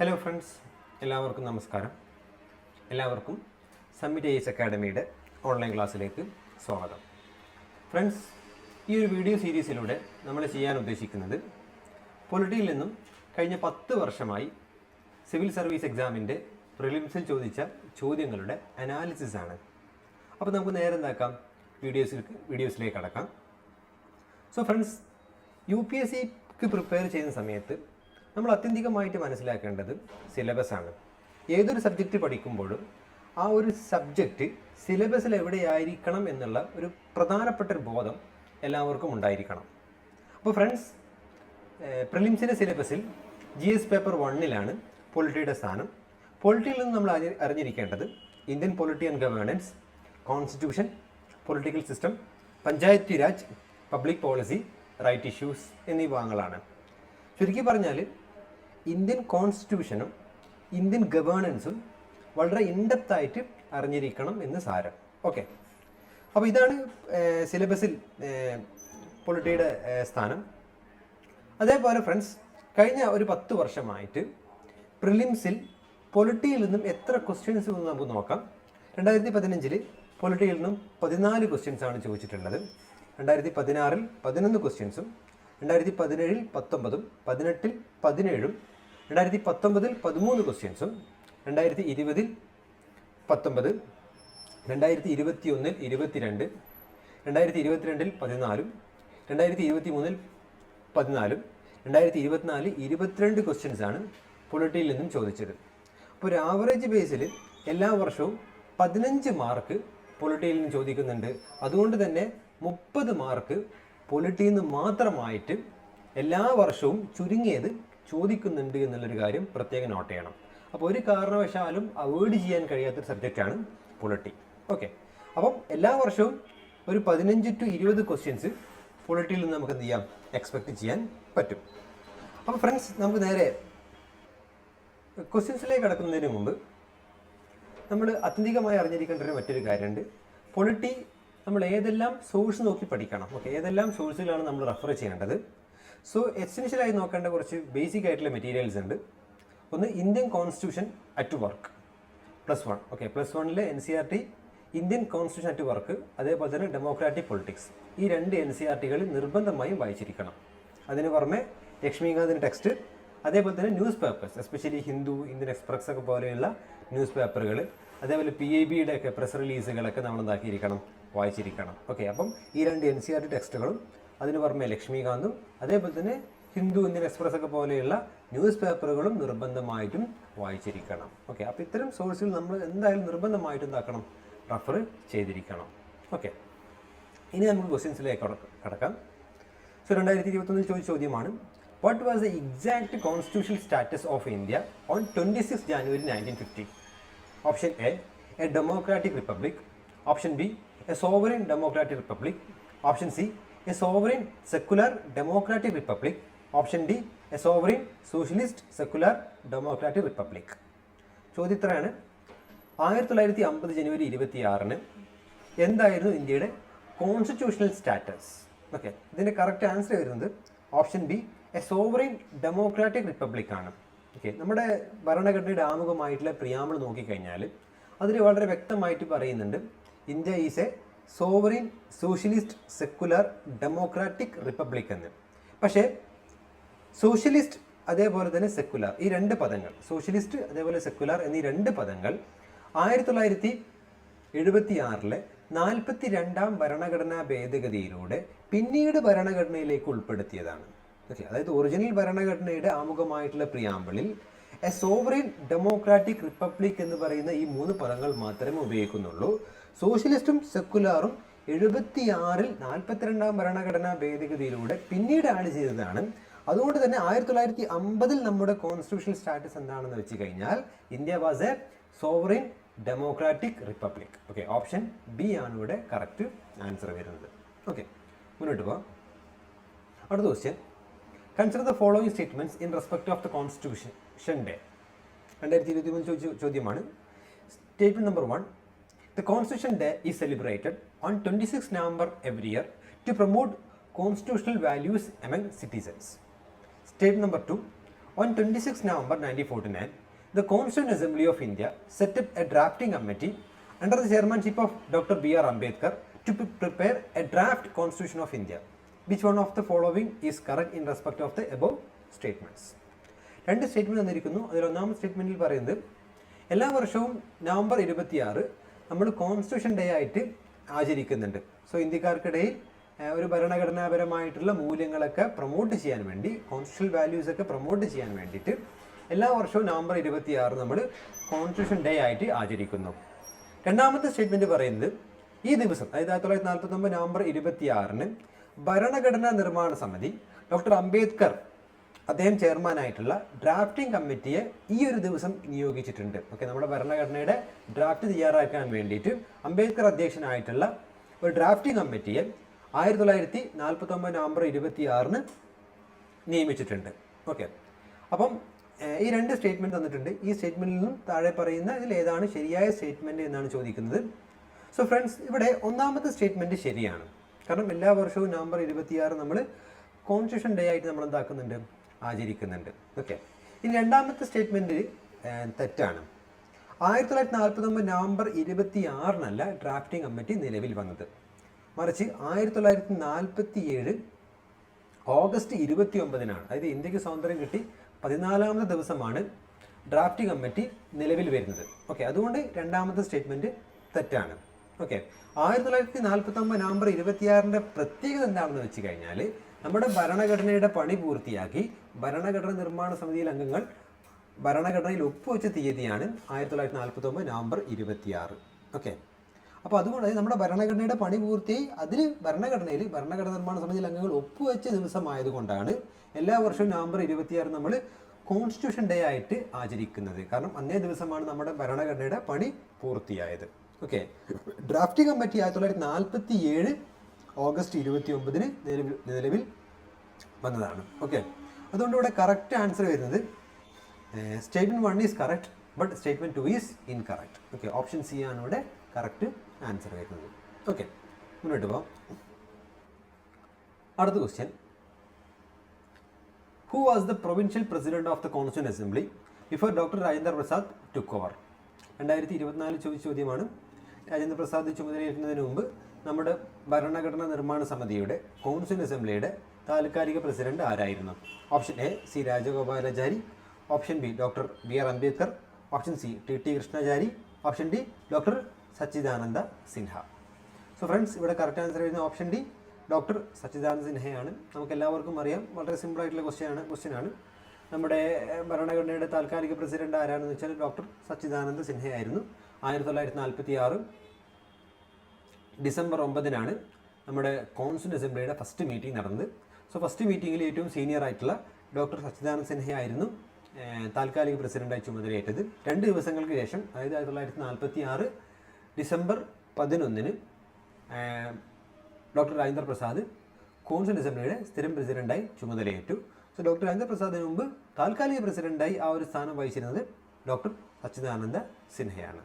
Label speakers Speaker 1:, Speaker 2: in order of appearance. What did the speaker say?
Speaker 1: Hello friends, എല്ലാവർക്കും നമസ്കാരം. എല്ലാവർക്കും സമ്മിറ്റ് ഐ എസ് അക്കാഡമിയുടെ ഓൺലൈൻ ക്ലാസ്സിലേക്ക് സ്വാഗതം. ഫ്രണ്ട്സ്, ഈ ഒരു വീഡിയോ സീരീസിലൂടെ നമ്മൾ ചെയ്യാൻ ഉദ്ദേശിക്കുന്നത് പൊളിറ്റിയിൽ നിന്നും കഴിഞ്ഞ 10 വർഷമായി സിവിൽ സർവീസ് എക്സാമിൻ്റെ പ്രിലിംസിൽ ചോദിച്ച ചോദ്യങ്ങളുടെ അനാലിസിസ് ആണ്. അപ്പോൾ നമുക്ക് നേരെ എന്താക്കാം, വീഡിയോസിലേക്ക് കടക്കാം. സോ ഫ്രണ്ട്സ്, UPSCക്ക് പ്രിപ്പയർ ചെയ്യുന്ന സമയത്ത് നമ്മൾ അത്യന്തികമായിട്ട് മനസ്സിലാക്കേണ്ടത് സിലബസാണ്. ഏതൊരു സബ്ജക്റ്റ് പഠിക്കുമ്പോഴും ആ ഒരു സബ്ജക്റ്റ് സിലബസിൽ എവിടെയായിരിക്കണം എന്നുള്ള ഒരു പ്രധാനപ്പെട്ട ഒരു ബോധം എല്ലാവർക്കും ഉണ്ടായിരിക്കണം. അപ്പോൾ ഫ്രണ്ട്സ്, പ്രിലിംസിൻ്റെ സിലബസിൽ GS പേപ്പർ 1 പൊളിറ്റിയുടെ സ്ഥാനം. പൊളിറ്റിയിൽ നിന്ന് നമ്മൾ അറിഞ്ഞിരിക്കേണ്ടത് Indian polity and governance, constitution, political system, panchayati raj, public policy, right issues എന്നീ ഭാഗങ്ങളാണ്. ചുരുക്കി പറഞ്ഞാൽ ഇന്ത്യൻ കോൺസ്റ്റിറ്റ്യൂഷനും ഇന്ത്യൻ ഗവേണൻസും വളരെ ഇൻഡെപ്തായിട്ട് അറിഞ്ഞിരിക്കണം എന്ന് സാരം. ഓക്കെ, അപ്പോൾ ഇതാണ് സിലബസിൽ പൊളിറ്റിയുടെ സ്ഥാനം. അതേപോലെ ഫ്രണ്ട്സ്, കഴിഞ്ഞ ഒരു 10 വർഷമായിട്ട് പ്രിലിംസിൽ പൊളിറ്റിയിൽ നിന്നും എത്ര ക്വസ്റ്റ്യൻസ് നമുക്ക് നോക്കാം. 2015 പൊളിറ്റിയിൽ നിന്നും 14 ക്വസ്റ്റ്യൻസ് ആണ് ചോദിച്ചിട്ടുള്ളത്. 2016 11 ക്വസ്റ്റ്യൻസും, 2017 19, 2018 17, 2019 13 ക്വസ്റ്റ്യൻസും, 2020 19, 2021 22, 2022 14, 2023 14, 2024 22 ക്വസ്റ്റ്യൻസ് ആണ് പൊളിറ്റിയിൽ നിന്നും ചോദിച്ചത്. അപ്പോൾ ഒരു ആവറേജ് ബേസിൽ എല്ലാ വർഷവും 15 മാർക്ക് പൊളിറ്റിയിൽ നിന്ന് ചോദിക്കുന്നുണ്ട്. അതുകൊണ്ട് തന്നെ 30 മാർക്ക് പൊളിറ്റിയിൽ നിന്ന് മാത്രമായിട്ട് എല്ലാ വർഷവും ചുരുങ്ങിയത് ചോദിക്കുന്നുണ്ട് എന്നുള്ളൊരു കാര്യം പ്രത്യേകം നോട്ട് ചെയ്യണം. അപ്പോൾ ഒരു കാരണവശാലും അവോയ്ഡ് ചെയ്യാൻ കഴിയാത്തൊരു സബ്ജക്റ്റാണ് പൊളിറ്റി. ഓക്കെ, അപ്പം എല്ലാ വർഷവും ഒരു 15 to 20 ക്വസ്റ്റ്യൻസ് പൊളിറ്റിയിൽ നിന്ന് നമുക്ക് എന്ത് ചെയ്യാം, എക്സ്പെക്റ്റ് ചെയ്യാൻ പറ്റും. അപ്പോൾ ഫ്രണ്ട്സ്, നമുക്ക് നേരെ ക്വസ്റ്റ്യൻസിലേക്ക് കടക്കുന്നതിന് മുമ്പ് നമ്മൾ അത്യന്തികമായി അറിഞ്ഞിരിക്കേണ്ട ഒരു മറ്റൊരു കാര്യമുണ്ട്. പൊളിറ്റി നമ്മൾ ഏതെല്ലാം സോഴ്സ് നോക്കി പഠിക്കണം. ഓക്കെ, ഏതെല്ലാം സോഴ്സുകളാണ് നമ്മൾ റെഫർ ചെയ്യേണ്ടത്. സോ എസെൻഷ്യലായി നോക്കേണ്ട കുറച്ച് ബേസിക് ആയിട്ടുള്ള മെറ്റീരിയൽസ് ഉണ്ട്. ഒന്ന്, Indian constitution at work +1. Okay, +1 NCERT Indian constitution at work, അതേപോലെ തന്നെ ഡെമോക്രാറ്റിക് പൊളിറ്റിക്സ്. ഈ 2 NCERTകൾ നിർബന്ധമായും വായിച്ചിരിക്കണം. അതിന് പുറമെ ലക്ഷ്മികാന്തിൻ്റെ ടെക്സ്റ്റ്, അതേപോലെ തന്നെ news papers, especially Hindu, Indian express ഒക്കെ പോലെയുള്ള ന്യൂസ് പേപ്പറുകൾ, അതേപോലെ PIBയുടെ ഒക്കെ പ്രസ് റിലീസുകളൊക്കെ നമ്മൾ എന്താക്കിയിരിക്കണം, വായിച്ചിരിക്കണം. ഓക്കെ, അപ്പം ഈ 2 NCERT ടെക്സ്റ്റുകളും അതിന് പുറമെ ലക്ഷ്മികാന്തും അതേപോലെ തന്നെ ഹിന്ദു, ഇന്ത്യൻ എക്സ്പ്രസ് ഒക്കെ പോലെയുള്ള ന്യൂസ് പേപ്പറുകളും നിർബന്ധമായിട്ടും വായിച്ചിരിക്കണം. ഓക്കെ, അപ്പോൾ ഇത്തരം സോഴ്സുകൾ നമ്മൾ എന്തായാലും നിർബന്ധമായിട്ടും എന്താക്കണം, റെഫർ ചെയ്തിരിക്കണം. ഓക്കെ, ഇനി നമുക്ക് ക്വസ്റ്റ്യൻസിലേക്ക് കടക്കാം. സോ 2021 ചോദിച്ച ചോദ്യമാണ്, what was the exact constitutional status of India on 26 January 1950? Option A democratic republic. Option B, a sovereign democratic republic. Option C, a sovereign secular democratic republic. Option D, a sovereign socialist secular democratic republic. ചോദ്യത്രയാണ്, 1950 January 26 എന്തായിരുന്നു ഇന്ത്യയുടെ constitutional status? Okay, ഇതിൻ്റെ correct answer വരുന്നത് option B, a sovereign democratic republic ആണ്. Okay, നമ്മുടെ ഭരണഘടനയുടെ ആമുഖമായിട്ടുള്ള preamble നോക്കിക്കഴിഞ്ഞാൽ അതിൽ വളരെ വ്യക്തമായിട്ട് പറയുന്നുണ്ട്, India is A sovereign socialist secular democratic republic എന്ന്. പക്ഷേ സോഷ്യലിസ്റ്റ് അതേപോലെ തന്നെ സെക്കുലർ, ഈ 2 പദങ്ങൾ, സോഷ്യലിസ്റ്റ് അതേപോലെ സെക്കുലർ എന്നീ 2 പദങ്ങൾ 1976 42ാം ഭരണഘടനാ ഭേദഗതിയിലൂടെ പിന്നീട് ഭരണഘടനയിലേക്ക് ഉൾപ്പെടുത്തിയതാണ്. ഓക്കെ, അതായത് ഒറിജിനൽ ഭരണഘടനയുടെ ആമുഖമായിട്ടുള്ള പ്രിയാമ്പിളിൽ എ സോവറിൻ ഡെമോക്രാറ്റിക് റിപ്പബ്ലിക് എന്ന് പറയുന്ന ഈ 3 പദങ്ങൾ മാത്രമേ ഉപയോഗിക്കുന്നുള്ളൂ. സോഷ്യലിസ്റ്റും സെക്കുലറും 76 42ാം ഭരണഘടനാ ഭേദഗതിയിലൂടെ പിന്നീട് ആഡ് ചെയ്തതാണ്. അതുകൊണ്ട് തന്നെ 1950 നമ്മുടെ കോൺസ്റ്റിറ്റ്യൂഷണൽ സ്റ്റാറ്റസ് എന്താണെന്ന് വെച്ച് കഴിഞ്ഞാൽ India was A sovereign democratic republic. Okay, option B ആണ് ഇവിടെ കറക്റ്റ് ആൻസർ വരുന്നത്. ഓക്കെ, മുന്നോട്ട് പോകാം. അടുത്ത question, consider the following statements in respect of the constitution day. 2023 ചോദ്യമാണ്. Statement number 1, the Constitution Day is celebrated on 26 November every year to promote constitutional values among citizens. Statement number 2, On 26 November 1949, the Constituent Assembly of India set up a drafting committee under the chairmanship of Dr. B.R. Ambedkar to prepare a draft Constitution of India. Which one of the following is correct in respect of the above statements? രണ്ട് statement തന്നിരിക്കുന്നു. അതിൽ ഒന്നാമത്തെ സ്റ്റേറ്റ്മെൻറ്റിൽ പറയുന്നത് എല്ലാ വർഷവും November 26 നമ്മൾ constitution day ആയിട്ട് ആചരിക്കുന്നുണ്ട്. So ഇന്ത്യക്കാർക്കിടയിൽ ഒരു ഭരണഘടനാപരമായിട്ടുള്ള മൂല്യങ്ങളൊക്കെ പ്രൊമോട്ട് ചെയ്യാൻ വേണ്ടി, കോൺസ്റ്റിറ്റ്യൂഷണൽ വാല്യൂസൊക്കെ പ്രൊമോട്ട് ചെയ്യാൻ വേണ്ടിയിട്ട് എല്ലാ വർഷവും നവംബർ 26 നമ്മൾ കോൺസ്റ്റിറ്റ്യൂഷൻ ഡേ ആയിട്ട് ആചരിക്കുന്നു. രണ്ടാമത്തെ സ്റ്റേറ്റ്മെൻറ്റ് പറയുന്നത് ഈ ദിവസം, അതായത് 1949 നവംബർ 26 ഭരണഘടനാ നിർമ്മാണ സമിതി ഡോക്ടർ അംബേദ്കർ അദ്ദേഹം ചെയർമാനായിട്ടുള്ള ഡ്രാഫ്റ്റിംഗ് കമ്മിറ്റിയെ ഈ ഒരു ദിവസം നിയോഗിച്ചിട്ടുണ്ട്. ഓക്കെ, നമ്മുടെ ഭരണഘടനയുടെ ഡ്രാഫ്റ്റ് തയ്യാറാക്കാൻ വേണ്ടിയിട്ട് അംബേദ്കർ അധ്യക്ഷനായിട്ടുള്ള ഒരു ഡ്രാഫ്റ്റിംഗ് കമ്മിറ്റിയെ 1949 നവംബർ 26 നിയമിച്ചിട്ടുണ്ട്. ഓക്കെ, അപ്പം ഈ രണ്ട് സ്റ്റേറ്റ്മെൻറ്റ് തന്നിട്ടുണ്ട്. ഈ സ്റ്റേറ്റ്മെൻറ്റിൽ നിന്നും താഴെ പറയുന്ന ഇതിൽ ഏതാണ് ശരിയായ സ്റ്റേറ്റ്മെൻറ്റ് എന്നാണ് ചോദിക്കുന്നത്. സോ ഫ്രണ്ട്സ്, ഇവിടെ ഒന്നാമത്തെ സ്റ്റേറ്റ്മെൻറ്റ് ശരിയാണ്. കാരണം എല്ലാ വർഷവും നവംബർ 26 നമ്മൾ കോൺസ്റ്റിറ്റ്യൂഷൻ ഡേ ആയിട്ട് നമ്മൾ എന്താക്കുന്നുണ്ട്, ആചരിക്കുന്നുണ്ട്. ഓക്കെ, ഇനി രണ്ടാമത്തെ സ്റ്റേറ്റ്മെൻറ്റ് തെറ്റാണ്. 1949 നവംബർ 26 ഡ്രാഫ്റ്റിംഗ് കമ്മിറ്റി നിലവിൽ വന്നത്, മറിച്ച് 1947 ഓഗസ്റ്റ് 29 അതായത് ഇന്ത്യക്ക് സ്വാതന്ത്ര്യം കിട്ടി 14ാമത്തെ ദിവസമാണ് ഡ്രാഫ്റ്റിംഗ് കമ്മിറ്റി നിലവിൽ വരുന്നത്. ഓക്കെ, അതുകൊണ്ട് രണ്ടാമത്തെ സ്റ്റേറ്റ്മെൻറ്റ് തെറ്റാണ്. ഓക്കെ, 1949 നവംബർ 26 പ്രത്യേകത എന്താണെന്ന് വെച്ച് കഴിഞ്ഞാൽ നമ്മുടെ ഭരണഘടനയുടെ പണി പൂർത്തിയാക്കി ഭരണഘടന നിർമ്മാണ സമിതിയിലെ അംഗങ്ങൾ ഭരണഘടനയിൽ ഒപ്പുവെച്ച തീയതിയാണ് 1949 നവംബർ 26. ഓക്കെ, അപ്പോൾ അതുകൊണ്ട് നമ്മുടെ ഭരണഘടനയുടെ പണി പൂർത്തിയായി അതിൽ ഭരണഘടന നിർമ്മാണ സമിതിയിലെ അംഗങ്ങൾ ഒപ്പുവെച്ച ദിവസമായതുകൊണ്ടാണ് എല്ലാ വർഷവും നവംബർ 26 നമ്മൾ കോൺസ്റ്റിറ്റ്യൂഷൻ ഡേ ആയിട്ട് ആചരിക്കുന്നത്. കാരണം അന്നേ ദിവസമാണ് നമ്മുടെ ഭരണഘടനയുടെ പണി പൂർത്തിയായത്. ഓക്കെ, ഡ്രാഫ്റ്റിംഗ് കമ്മിറ്റി 1947 ഓഗസ്റ്റ് 29 നിലവിൽ വന്നതാണ്. ഓക്കെ, അതുകൊണ്ട് ഇവിടെ കറക്റ്റ് ആൻസർ വരുന്നത് statement 1 is correct but statement 2 is incorrect. Okay, option C ആണ് ഇവിടെ കറക്റ്റ് ആൻസർ വരുന്നത്. ഓക്കെ, മുന്നോട്ട് പോകാം. അടുത്ത question, who was the provincial president of the constituent assembly before doctor Rajendra Prasad took over? 2024 ചോദിച്ച ചോദ്യമാണ്. രാജേന്ദ്ര പ്രസാദ് ചുമതലയേൽക്കുന്നതിന് മുമ്പ് നമ്മുടെ ഭരണഘടനാ നിർമ്മാണ സമിതിയുടെ കോൺസ്റ്റിറ്റ്യൂന്റ് അസംബ്ലിയുടെ താൽക്കാലിക പ്രസിഡന്റ് ആരായിരുന്നു? Option A C Rajagopalachari, option B doctor B.R. Ambedkar, option C T.T. Krishnachari, option D doctor Sachchidananda Sinha. So friends, ഇവിടെ കറക്റ്റ് ആൻസർ വരുന്ന ഓപ്ഷൻ ഡി ഡോക്ടർ സച്ചിദാനന്ദ സിൻഹയാണ്. നമുക്ക് എല്ലാവർക്കും അറിയാം, വളരെ സിമ്പിൾ ആയിട്ടുള്ള ക്വസ്റ്റ്യൻ ആണ്. നമ്മുടെ ഭരണഘടനയുടെ താൽക്കാലിക പ്രസിഡന്റ് ആരാണെന്ന് വെച്ചാൽ ഡോക്ടർ സച്ചിദാനന്ദ സിൻഹയായിരുന്നു. 1946 ഡിസംബർ 9 നമ്മുടെ കോൺസ്റ്റിറ്റ്യൂന്റ് അസംബ്ലിയുടെ ഫസ്റ്റ് മീറ്റിംഗ് നടന്നത്. സോ ഫസ്റ്റ് മീറ്റിംഗിൽ ഏറ്റവും സീനിയർ ആയിട്ടുള്ള ഡോക്ടർ സച്ചിദാനന്ദ സിൻഹയായിരുന്നു താൽക്കാലിക പ്രസിഡന്റായി ചുമതലയേറ്റത്. 2 ദിവസങ്ങൾക്ക് ശേഷം, അതായത് 1946 December 11 doctor Rajendra Prasad constituent അസംബ്ലിയുടെ സ്ഥിരം പ്രസിഡന്റായി ചുമതലയേറ്റു. സോ ഡോക്ടർ രാജേന്ദ്ര പ്രസാദിന് മുമ്പ് താൽക്കാലിക പ്രസിഡന്റായി ആ ഒരു സ്ഥാനം വഹിച്ചിരുന്നത് ഡോക്ടർ സച്ചിദാനന്ദ സിൻഹയാണ്.